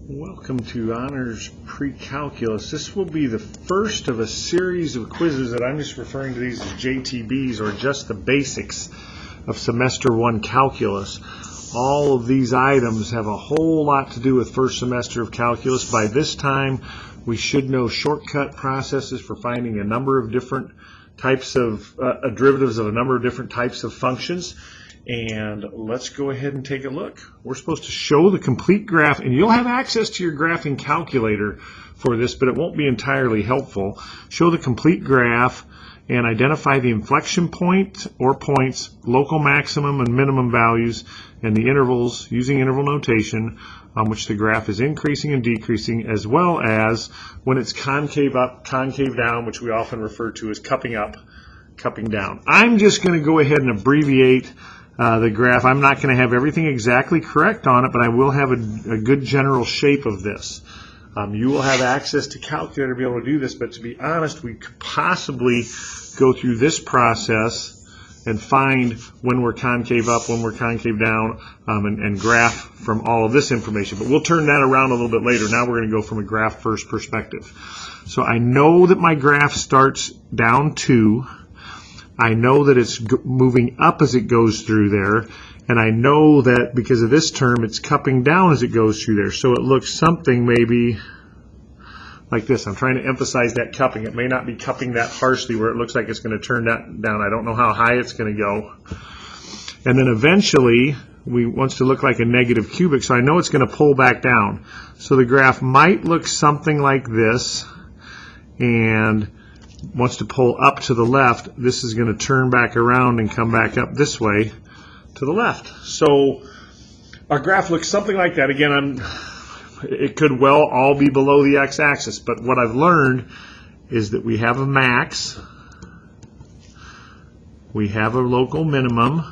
Welcome to Honors Pre-Calculus. This will be the first of a series of quizzes that I'm just referring to these as JTBs, or just the basics of Semester 1 Calculus. All of these items have a whole lot to do with first semester of calculus. By this time, we should know shortcut processes for finding a number of different types of derivatives of a number of different types of functions. And let's go ahead and take a look. We're supposed to show the complete graph, and you'll have access to your graphing calculator for this, but it won't be entirely helpful. Show the complete graph and identify the inflection point or points, local maximum and minimum values, and the intervals using interval notation on which the graph is increasing and decreasing, as well as when it's concave up, concave down, which we often refer to as cupping up, cupping down. I'm just going to go ahead and abbreviate the graph. I'm not going to have everything exactly correct on it, but I will have a good general shape of this. You will have access to calculator to be able to do this, but to be honest, we could possibly go through this process and find when we're concave up, when we're concave down, and graph from all of this information. But we'll turn that around a little bit later. Now we're going to go from a graph first perspective. So I know that my graph starts down 2. I know that it's moving up as it goes through there, and I know that because of this term, it's cupping down as it goes through there. So it looks something maybe like this. I'm trying to emphasize that cupping. It may not be cupping that harshly where it looks like it's going to turn that down. I don't know how high it's going to go. And then eventually, we wants to look like a negative cubic, so I know it's going to pull back down. So the graph might look something like this, and wants to pull up to the left. This is going to turn back around and come back up this way to the left. So our graph looks something like that. Again, it could well all be below the x-axis, but what I've learned is that we have a max, we have a local minimum,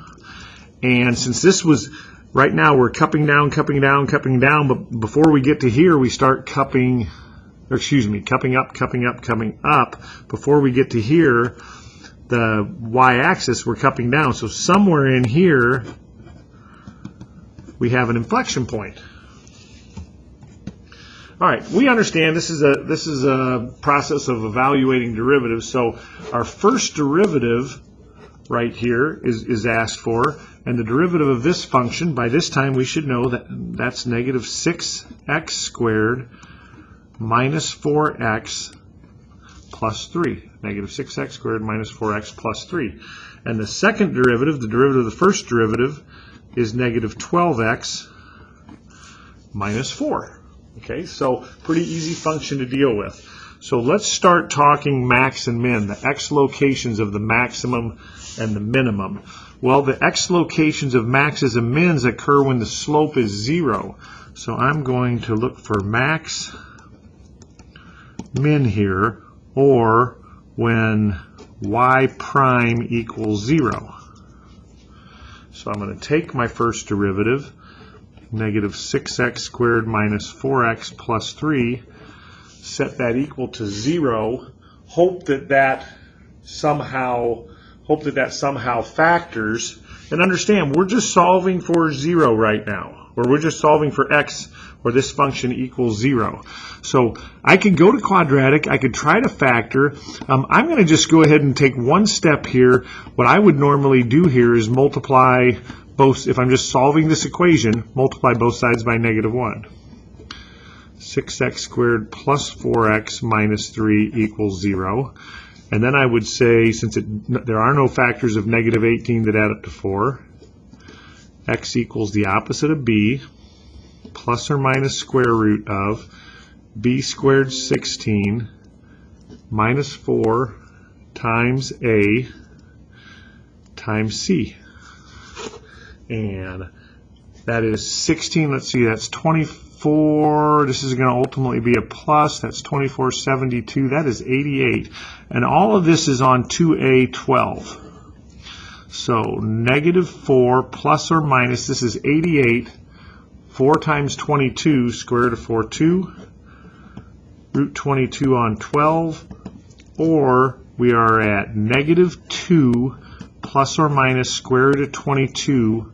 and since this was, right now we're cupping down, cupping down, cupping down, but before we get to here we start cupping up, cupping up, coming up. Before we get to here, the y-axis, we're cupping down. So somewhere in here, we have an inflection point. All right, we understand this is a process of evaluating derivatives. So our first derivative right here is asked for, and the derivative of this function, by this time we should know that that's negative 6x squared minus 4x plus 3. Negative 6x squared minus 4x plus 3. And the second derivative, the derivative of the first derivative, is negative 12x minus 4. Okay, so pretty easy function to deal with. So let's start talking max and min, the x locations of the maximum and the minimum. Well, the x locations of maxes and mins occur when the slope is 0. So I'm going to look for max min here, or when y prime equals 0. So I'm going to take my first derivative, negative 6x squared minus 4x plus 3, set that equal to 0, hope that somehow factors, and understand we're just solving for 0 right now, or we're just solving for x, where this function equals 0. So I could go to quadratic, I could try to factor. I'm going to just go ahead and take one step here. What I would normally do here is multiply both, if I'm just solving this equation, multiply both sides by negative 1. 6x squared plus 4x minus 3 equals 0. And then I would say, since there are no factors of negative 18 that add up to 4, x equals the opposite of b, plus or minus square root of b squared 16 minus 4 times a times c. And that is 16, let's see, that's 24, this is going to ultimately be a plus, that's 2472, that is 88. And all of this is on 2a12. So negative 4 plus or minus, this is 88, 4 times 22, square root of 4, 2, root 22 on 12, or we are at negative 2 plus or minus square root of 22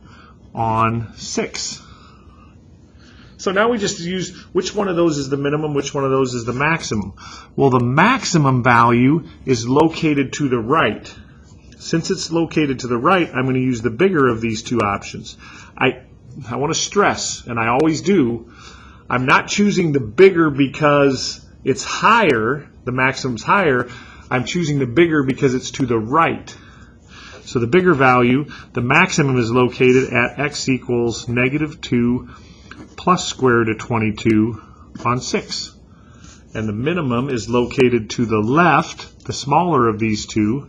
on 6. So now we just use which one of those is the minimum, which one of those is the maximum. Well, the maximum value is located to the right. Since it's located to the right, I'm going to use the bigger of these two options. I want to stress, and I always do, I'm not choosing the bigger because it's higher, the maximum's higher. I'm choosing the bigger because it's to the right. So the bigger value, the maximum is located at x equals -2 plus square root of 22 on 6. And the minimum is located to the left, the smaller of these two,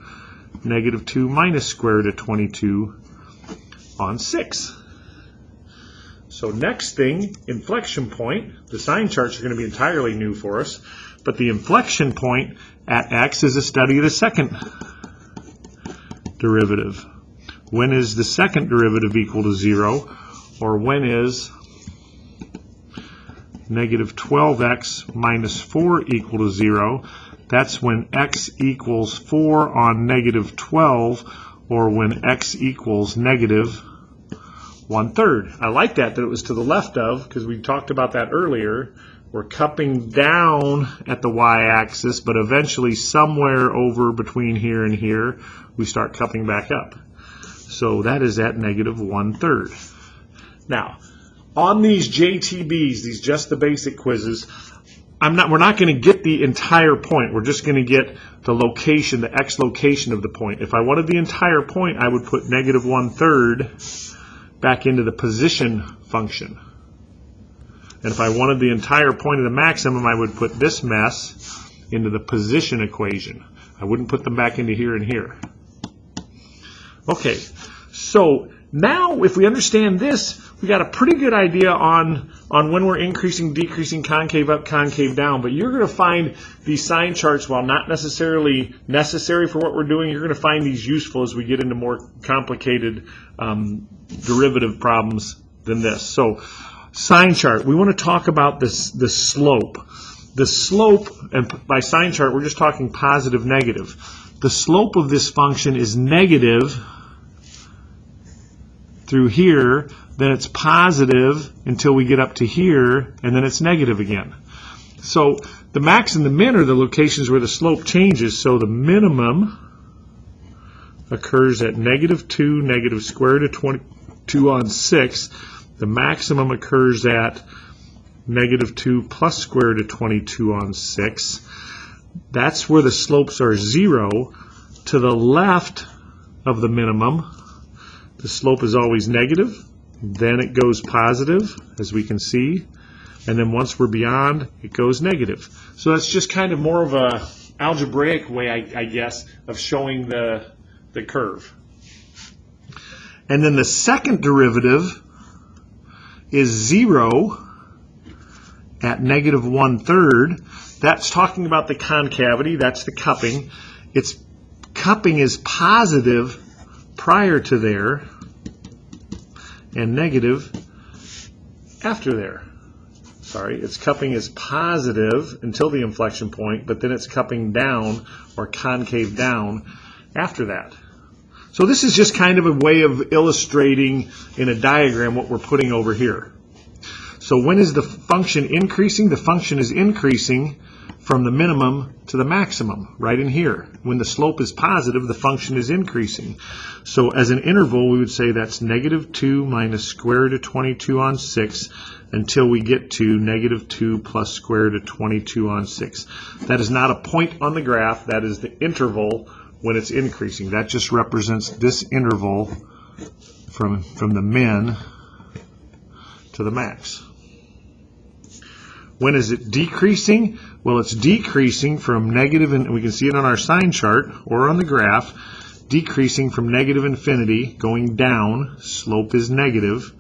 -2 minus square root of 22 on 6. So next thing, inflection point. The sine charts are going to be entirely new for us, but the inflection point at x is a study of the second derivative. When is the second derivative equal to 0, or when is -12x minus 4 equal to 0? That's when x equals 4 on -12, or when x equals -1/3. I like that it was to the left of, because we talked about that earlier. We're cupping down at the y-axis, but eventually somewhere over between here and here, we start cupping back up. So that is at -1/3. Now, on these JTBs, these just the basic quizzes, we're not going to get the entire point. We're just going to get the location, the x location of the point. If I wanted the entire point, I would put -1/3 back into the position function. And if I wanted the entire point of the maximum, I would put this mess into the position equation. I wouldn't put them back into here and here. Okay, so now if we understand this, we got a pretty good idea on when we're increasing, decreasing, concave up, concave down. But you're going to find these sine charts, while not necessarily necessary for what we're doing, you're going to find these useful as we get into more complicated derivative problems than this. So sine chart, we want to talk about the slope. The slope, and by sine chart, we're just talking positive, negative. The slope of this function is negative through here, then it's positive until we get up to here, and then it's negative again. So the max and the min are the locations where the slope changes. So the minimum occurs at -2, negative square root of 22 on 6. The maximum occurs at -2 plus square root of 22 on 6. That's where the slopes are 0. To the left of the minimum, the slope is always negative. Then it goes positive, as we can see. And then once we're beyond, it goes negative. So that's just kind of more of a algebraic way, I guess, of showing the curve. And then the second derivative is 0 at -1/3. That's talking about the concavity. That's the cupping. Its cupping is positive prior to there and negative after there. Sorry, its cupping is positive until the inflection point, but then it's cupping down or concave down after that. So this is just kind of a way of illustrating in a diagram what we're putting over here. So when is the function increasing? The function is increasing from the minimum to the maximum, right in here. When the slope is positive, the function is increasing. So as an interval, we would say that's -2 minus square root of 22 on 6 until we get to -2 plus square root of 22 on 6. That is not a point on the graph. That is the interval when it's increasing. That just represents this interval from the min to the max. When is it decreasing? Well, it's decreasing from negative, and we can see it on our sine chart or on the graph, decreasing from negative infinity, going down, slope is negative,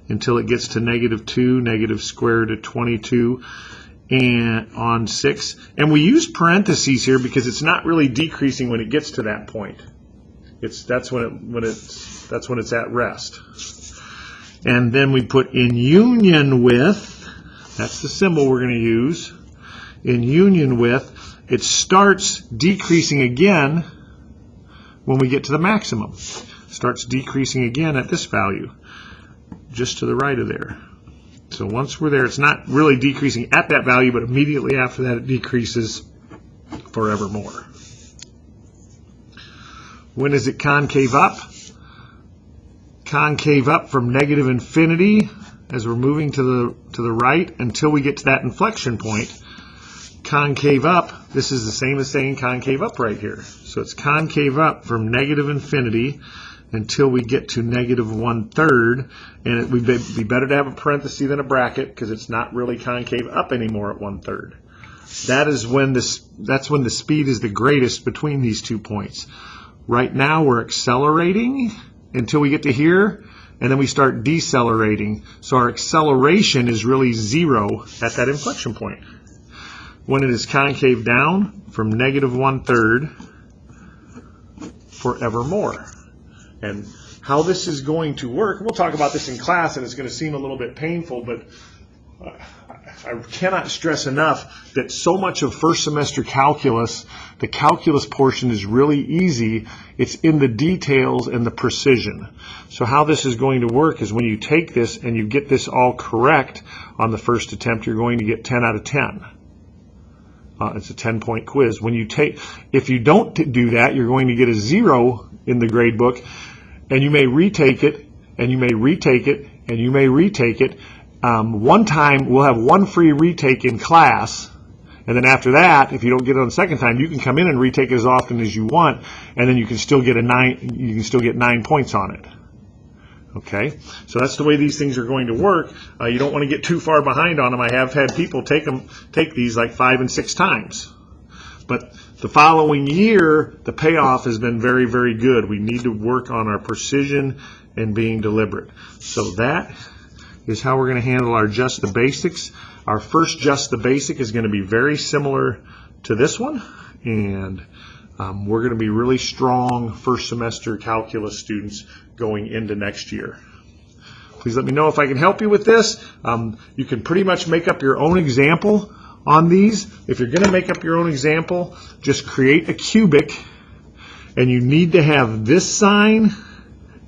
until it gets to -2, negative square root of 22 and on 6. And we use parentheses here because it's not really decreasing when it gets to that point. That's when it's at rest. And then we put in union with, that's the symbol we're going to use. In union with, it starts decreasing again when we get to the maximum. Starts decreasing again at this value, just to the right of there. So once we're there, it's not really decreasing at that value, but immediately after that it decreases forevermore. When is it concave up? Concave up from negative infinity as we're moving to the right until we get to that inflection point. Concave up, this is the same as saying concave up right here. So it's concave up from negative infinity until we get to negative 1/3, and it would be better to have a parenthesis than a bracket because it's not really concave up anymore at 1/3. That's when the speed is the greatest between these 2 points. Right now we're accelerating until we get to here, and then we start decelerating. So our acceleration is really 0 at that inflection point. When it is concave down from negative 1/3 forevermore. And how this is going to work, we'll talk about this in class, and it's going to seem a little bit painful, but I cannot stress enough that so much of first semester calculus, the calculus portion is really easy. It's in the details and the precision. So how this is going to work is when you take this and you get this all correct on the first attempt, you're going to get 10 out of 10. It's a 10-point quiz. If you don't do that, you're going to get a 0 in the grade book, and you may retake it, and you may retake it, and you may retake it. One time, we'll have one free retake in class, and then after that, if you don't get it on the second time, you can come in and retake it as often as you want, and then you can still get 9 points on it. Okay, so that's the way these things are going to work. You don't want to get too far behind on them. I have had people take these like 5 and 6 times. But the following year, the payoff has been very, very good. We need to work on our precision and being deliberate. So that is how we're going to handle our just the basics. Our first just the basic is going to be very similar to this one. And we're going to be really strong first semester calculus students going into next year. Please let me know if I can help you with this. You can pretty much make up your own example on these. If you're going to make up your own example, just create a cubic, and you need to have this sign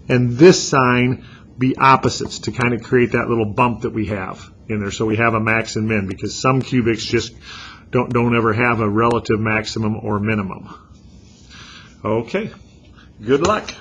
and this sign be opposites to kind of create that little bump that we have in there. So we have a max and min, because some cubics just don't ever have a relative maximum or minimum. Okay, good luck.